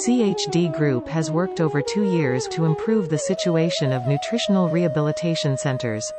CHD Group has worked over 2 years to improve the situation of nutritional rehabilitation centers.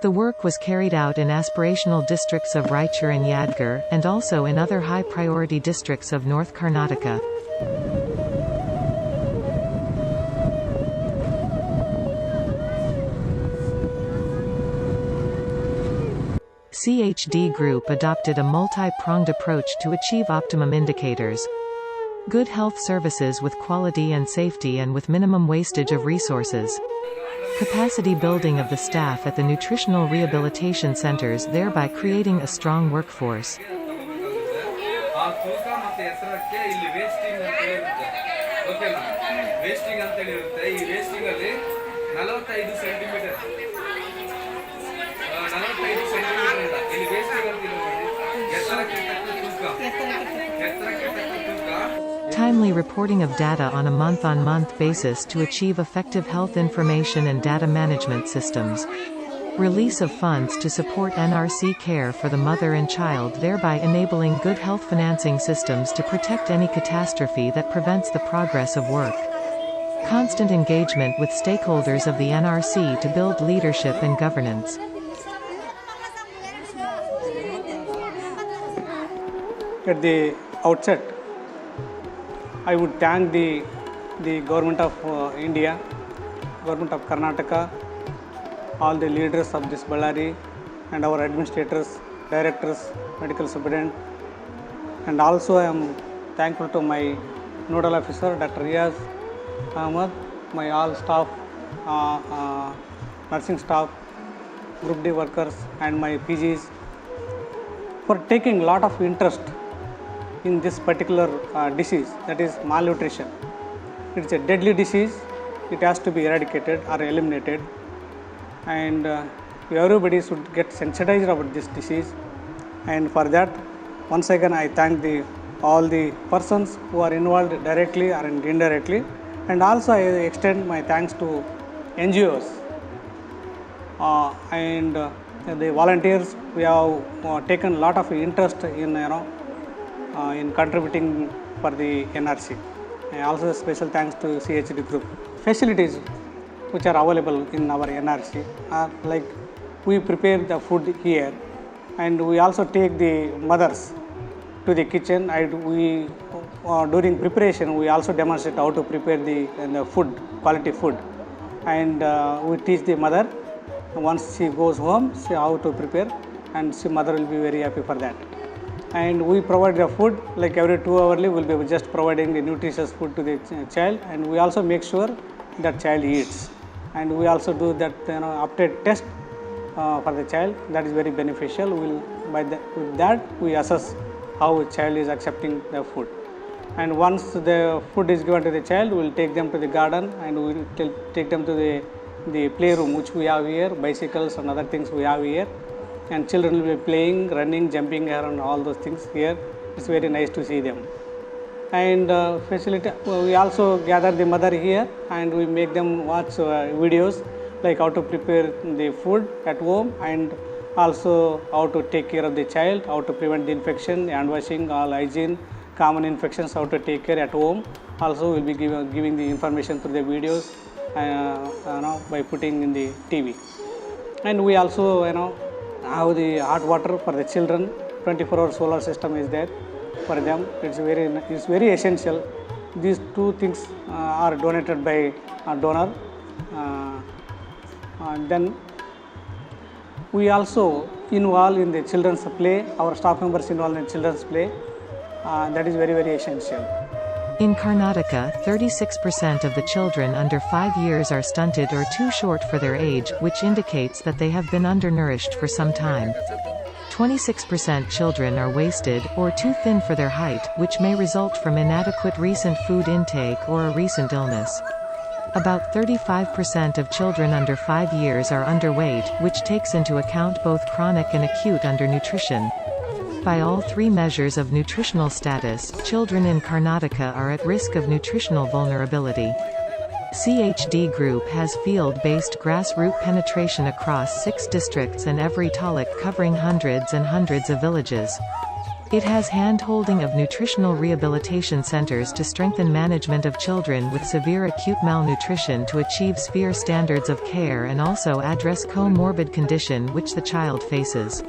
The work was carried out in aspirational districts of Raichur and Yadgir, and also in other high-priority districts of North Karnataka. CHD Group adopted a multi-pronged approach to achieve optimum indicators. Good health services with quality and safety and with minimum wastage of resources. Capacity building of the staff at the nutritional rehabilitation centers, thereby creating a strong workforce. Timely reporting of data on a month-on-month basis to achieve effective health information and data management systems. Release of funds to support NRC care for the mother and child, thereby enabling good health financing systems to protect any catastrophe that prevents the progress of work. Constant engagement with stakeholders of the NRC to build leadership and governance. At the outset, I would thank the Government of India, Government of Karnataka, all the leaders of this Ballari, and our administrators, directors, medical superintendent, and also I am thankful to my nodal officer, Dr. Riaz Ahmad, my all staff, nursing staff, Group D workers, and my PGs for taking lot of interest in this particular disease, that is malnutrition. It's a deadly disease. It has to be eradicated or eliminated, and everybody should get sensitized about this disease. And for that, once again I thank all the persons who are involved directly or indirectly, and also I extend my thanks to NGOs and the volunteers. We have taken a lot of interest in contributing for the NRC. And also special thanks to CHD Group. Facilities which are available in our NRC are like we prepare the food here, and we also take the mothers to the kitchen, and we during preparation we also demonstrate how to prepare the food, quality food, and we teach the mother once she goes home how to prepare, and mother will be very happy for that. And we provide the food like every 2 hours we will be just providing the nutritious food to the child, and we also make sure that child eats, and we also do that update test for the child. That is very beneficial. With that we assess how a child is accepting the food, and once the food is given to the child, we will take them to the garden, and we will take them to the playroom which we have here, bicycles and other things we have here, and children will be playing, running, jumping around, all those things here. It's very nice to see them. And we also gather the mother here, and we make them watch videos like how to prepare the food at home, and also how to take care of the child, how to prevent the infection, hand washing, all hygiene, common infections, how to take care at home. Also we will be giving the information through the videos by putting in the TV. And we also have the hot water for the children. 24-hour solar system is there for them. It's very essential. These two things are donated by a donor. Then we also involve in the children's play. Our staff members involved in children's play. That is very, very essential. In Karnataka, 36% of the children under 5 years are stunted or too short for their age, which indicates that they have been undernourished for some time. 26% children are wasted, or too thin for their height, which may result from inadequate recent food intake or a recent illness. About 35% of children under 5 years are underweight, which takes into account both chronic and acute undernutrition. By all 3 measures of nutritional status, children in Karnataka are at risk of nutritional vulnerability. CHD Group has field-based grassroots penetration across 6 districts and every taluk covering hundreds and hundreds of villages. It has hand-holding of nutritional rehabilitation centers to strengthen management of children with severe acute malnutrition to achieve sphere standards of care and also address comorbid condition which the child faces.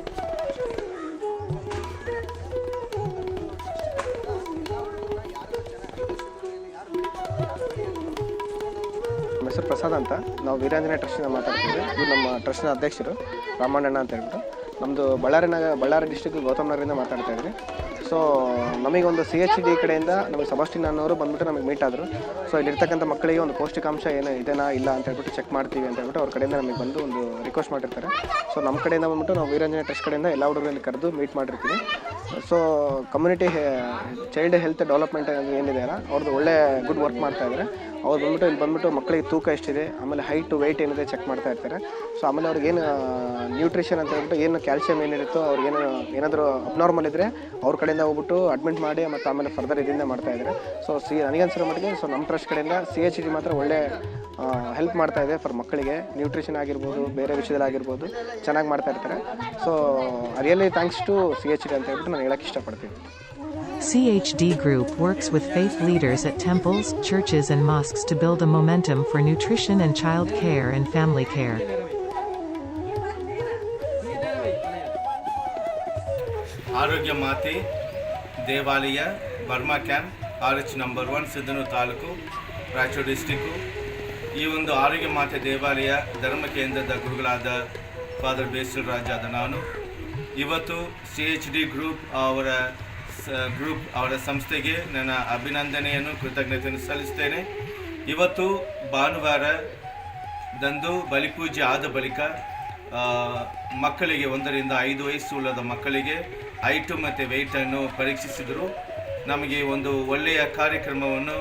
ನಮ್ಮ ಹೆಸರು ಪ್ರಸಾದ್ ಅಂತ. ನಾವು ವೀರಾಂಜನೇಯ ಟ್ರಸ್ಟಿಂದ ಮಾತಾಡ್ತೀವಿ. ಇವರು ನಮ್ಮ ಟ್ರಸ್ಟ್ನ ಅಧ್ಯಕ್ಷರು ರಾಮಣ್ಣಣ್ಣ ಅಂತ ಹೇಳ್ಬಿಟ್ಟು. ನಮ್ಮದು ಬಳ್ಳಾರಿ ಡಿಸ್ಟಿಕ್ ಗೌತಮ್ ನಗರದಿಂದ ಮಾತಾಡ್ತಾ ಇದ್ರಿ. ಸೊ ನಮಗೊಂದು CHD ಕಡೆಯಿಂದ ನಮಗೆ ಸಬಾಸ್ಟಿನ್ ಅನ್ನೋರು ಬಂದುಬಿಟ್ಟು ನಮಗೆ ಮೀಟ್ ಆದರು. ಸೊ ಇಲ್ಲಿರ್ತಕ್ಕಂಥ ಮಕ್ಕಳಿಗೆ ಒಂದು ಪೌಷ್ಟಿಕಾಂಶ ಏನು ಇದೆನಾ ಇಲ್ಲ ಅಂತ ಹೇಳ್ಬಿಟ್ಟು ಚೆಕ್ ಮಾಡ್ತೀವಿ ಅಂತ ಹೇಳ್ಬಿಟ್ಟು ಅವ್ರ ಕಡೆಯಿಂದ ನಮಗೆ ಬಂದು ಒಂದು ರಿಕ್ವೆಸ್ಟ್ ಮಾಡಿರ್ತಾರೆ. ಸೊ ನಮ್ಮ ಕಡೆಯಿಂದ ಬಂದುಬಿಟ್ಟು ನಾವು ವೀರಾಂಜನೇಯ ಟ್ರಸ್ಟ್ ಕಡೆಯಿಂದ ಎಲ್ಲ ಹುಡುಗರಲ್ಲಿ ಕರೆದು ಮೀಟ್ ಮಾಡಿರ್ತೀವಿ. So community child health development ಏನಿದೆ ಅಲ್ಲ ಅವ್ರದ್ದು ಒಳ್ಳೆ ಗುಡ್ ವರ್ಕ್ ಮಾಡ್ತಾಯಿದ್ದಾರೆ. ಅವ್ರು ಬಂದುಬಿಟ್ಟು ಇಲ್ಲಿ ಬಂದುಬಿಟ್ಟು ಮಕ್ಕಳಿಗೆ ತೂಕ ಎಷ್ಟಿದೆ, ಆಮೇಲೆ ಹೈಟು ವೆಯ್ಟ್ ಏನಿದೆ ಚೆಕ್ ಮಾಡ್ತಾ ಇರ್ತಾರೆ. ಸೊ ಆಮೇಲೆ ಅವ್ರಿಗೇನು ನ್ಯೂಟ್ರಿಷನ್ ಅಂತ ಹೇಳ್ಬಿಟ್ಟು ಏನು ಕ್ಯಾಲ್ಸಿಯಂ ಏನಿರುತ್ತೋ ಅವ್ರಿಗೇನು ಏನಾದರೂ ಅಬ್ನಾರ್ಮಲ್ ಇದ್ದರೆ ಅವ್ರ ಕಡೆಯಿಂದ ಹೋಗ್ಬಿಟ್ಟು ಅಡ್ಮಿಟ್ ಮಾಡಿ ಮತ್ತು ಆಮೇಲೆ ಫರ್ದರ್ ಇದರಿಂದ ಮಾಡ್ತಾಯಿದ್ದಾರೆ. ಸೊ ನನಗನ್ಸಿರೋ ಮಟ್ಟಿಗೆ ಸೊ ನಮ್ಮ ಟ್ರಸ್ಟ್ ಕಡೆಯಿಂದ CHD ಮಾತ್ರ ಒಳ್ಳೆ ಹೆಲ್ಪ್ ಮಾಡ್ತಾ ಇದೆ ಫಾರ್ ಮಕ್ಕಳಿಗೆ. ನ್ಯೂಟ್ರಿಷನ್ ಆಗಿರ್ಬೋದು, ಬೇರೆ ವಿಷಯದಲ್ಲಾಗಿರ್ಬೋದು ಚೆನ್ನಾಗಿ ಮಾಡ್ತಾ ಇರ್ತಾರೆ. So really thanks to CHD ಅಂತ ಹೇಳ್ಬಿಟ್ಟು ನಾನು ಹೇಳೋಕ್ಕೆ ಇಷ್ಟಪಡ್ತೀನಿ. CHD Group works with faith leaders at temples, churches and mosques to build a momentum for nutrition and child care and family care. ಆರೋಗ್ಯ ಮಾತೆ ದೇವಾಲಯ Burma camp RH number 1 Siddanur taluk Raichur district. ಈ ಒಂದು ಆರೋಗ್ಯ ಮಾತೆ ದೇವಾಲಯ ಧರ್ಮ ಕೇಂದ್ರದ ಗುರುಗಳಾದ ಫಾದರ್ ಬೇಸಿಲ್ ರಾಜ್ ಆದ ನಾನು ಇವತ್ತು CHD ಗ್ರೂಪ್ ಅವರ ಸಂಸ್ಥೆಗೆ ನನ್ನ ಅಭಿನಂದನೆಯನ್ನು ಕೃತಜ್ಞತೆಯನ್ನು ಸಲ್ಲಿಸ್ತೇನೆ. ಇವತ್ತು ಭಾನುವಾರದಂದು ಬಲಿಪೂಜೆ ಆದ ಬಳಿಕ ಮಕ್ಕಳಿಗೆ 1 ರಿಂದ 5 ವಯಸ್ಸುಳ್ಳದ ಮಕ್ಕಳಿಗೆ ಹೈಟು ಮತ್ತು ವೆಯ್ಟನ್ನು ಪರೀಕ್ಷಿಸಿದರು. ನಮಗೆ ಒಂದು ಒಳ್ಳೆಯ ಕಾರ್ಯಕ್ರಮವನ್ನು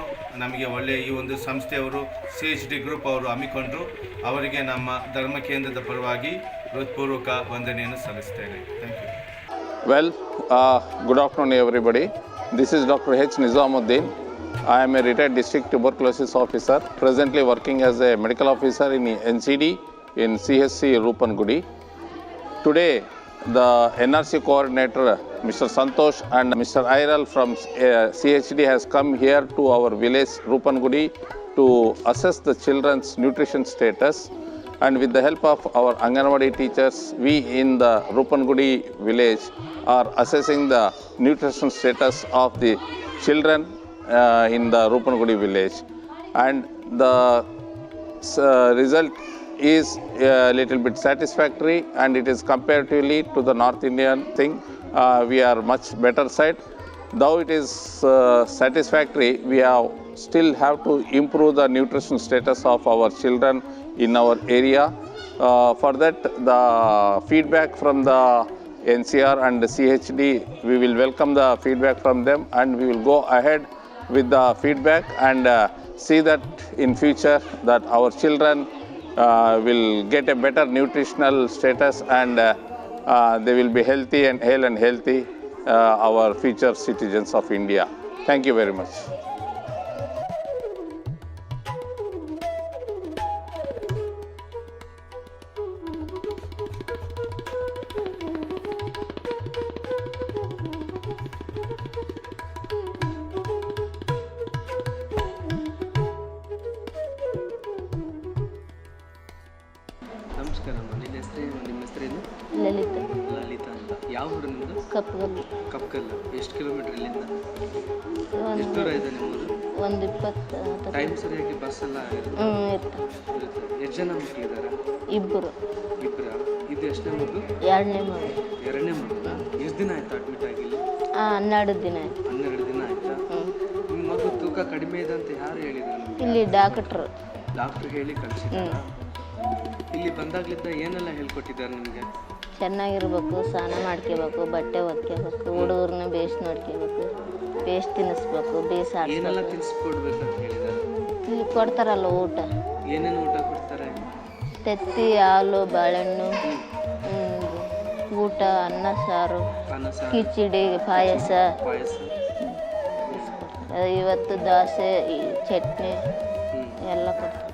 ಈ ಒಂದು ಸಂಸ್ಥೆಯವರು CHD ಗ್ರೂಪ್ ಅವರು ಹಮ್ಮಿಕೊಂಡರು. ಅವರಿಗೆ ನಮ್ಮ ಧರ್ಮ ಕೇಂದ್ರದ ಪರವಾಗಿ ಹೃತ್ಪೂರ್ವಕ ವಂದನೆಯನ್ನು ಸಲ್ಲಿಸ್ತೇನೆ. Thank you. Well, good afternoon everybody. This is Dr. H. Nizamuddin. I am a retired district tuberculosis officer, presently working as a medical officer in NCD in CHC Rupangudi. Today, the NRC coordinator, Mr. Santosh and Mr. Airal from CHD has come here to our village Rupangudi to assess the children's nutrition status. And with the help of our Anganwadi teachers, we in the Rupangudi village are assessing the nutrition status of the children in the Rupangudi village. And the result is a little bit satisfactory, and it is comparatively to the North Indian thing, we are much better side. Though it is satisfactory, we still have to improve the nutrition status of our children in our area. For that, the feedback from the NCR and the CHD, we will welcome the feedback from them, and we will go ahead with the feedback and see that in future that our children will get a better nutritional status, and they will be healthy and hale and healthy, our future citizens of India. Thank you very much. ನಮಸ್ಕಾರ. ನಿಮ್ಮ ಹೆಸರೇನು? ಲಲಿತಾ ಅಂತ. ಯಾವ ಊರು ನಿಮ್ಮದು? ಕಪ್ಕಲ್. ಎಷ್ಟು kilometre ಇಲ್ಲಿಂದ? ಎಷ್ಟು ದೂರ ಇದೆ ನಿಮ್ಮದು? 20 ಟೈಮ್ ಸರಿಯಾಗಿ ಬಸ್ ಎಲ್ಲ ಇರುತ್ತೆ? ಎಷ್ಟು ಜನ ಮಕ್ಕಳಿದ್ದಾರೆ? ಇಬ್ಬರು. ಇದು ಎಷ್ಟನೇ ಮಗು? ಎರಡನೇ ಮಗು. ಎಷ್ಟು ದಿನ ಆಯ್ತು ಅಡ್ಮಿಟ್ ಆಗಿಲ್ಲ? 12 ದಿನ ಆಯ್ತು. 12 ದಿನ ಆಯ್ತಾ? ನಿಮ್ಮ ಮಗು ತೂಕ ಕಡಿಮೆ ಇದೆ ಅಂತ ಯಾರು ಹೇಳಿದ್ರು? ಇಲ್ಲಿ ಡಾಕ್ಟ್ರು ಹೇಳಿ ಕಳಿಸಿದ್ದಾರೆ. ಇಲ್ಲಿ ಬಂದಾಗ್ಲಿದ್ದ ಏನೆಲ್ಲ ಹೇಳ್ಕೊಟ್ಟಿದ್ದಾರೆ ನಿಮಗೆ? ಚೆನ್ನಾಗಿರ್ಬೇಕು, ಸ್ನಾನ ಮಾಡ್ಕೋಬೇಕು, ಬಟ್ಟೆ ಒದ್ಕೋಬೇಕು, ಹುಡುಗರನ್ನ ಬೇಸ್ ನೋಡ್ಕೋಬೇಕು, ಬೇಸ್ ತಿನ್ನಿಸ್ಬೇಕು, ಬೇಸ್ ಏನೆಲ್ಲ ಆಡಿಸ್ಬೇಕು. ತಿನ್ನಿಸ್ಕೊಡ್ಬೇಕಂತ ಹೇಳಿದ್ದಾರೆ? ಇಲ್ಲಿ ಕೊಡ್ತಾರಲ್ಲ ಊಟ. ಏನೇನು ಊಟ ಕೊಡ್ತಾರೆ? ತತ್ತಿ, ಹಾಲು, ಬಾಳೆಹಣ್ಣು, ಊಟ, ಅನ್ನ ಸಾರು, ಕಿಚಡಿ, ಪಾಯಸ. ಇವತ್ತು ದೋಸೆ, ಚಟ್ನಿ ಎಲ್ಲ ಕೊಡ್ತಾರೆ.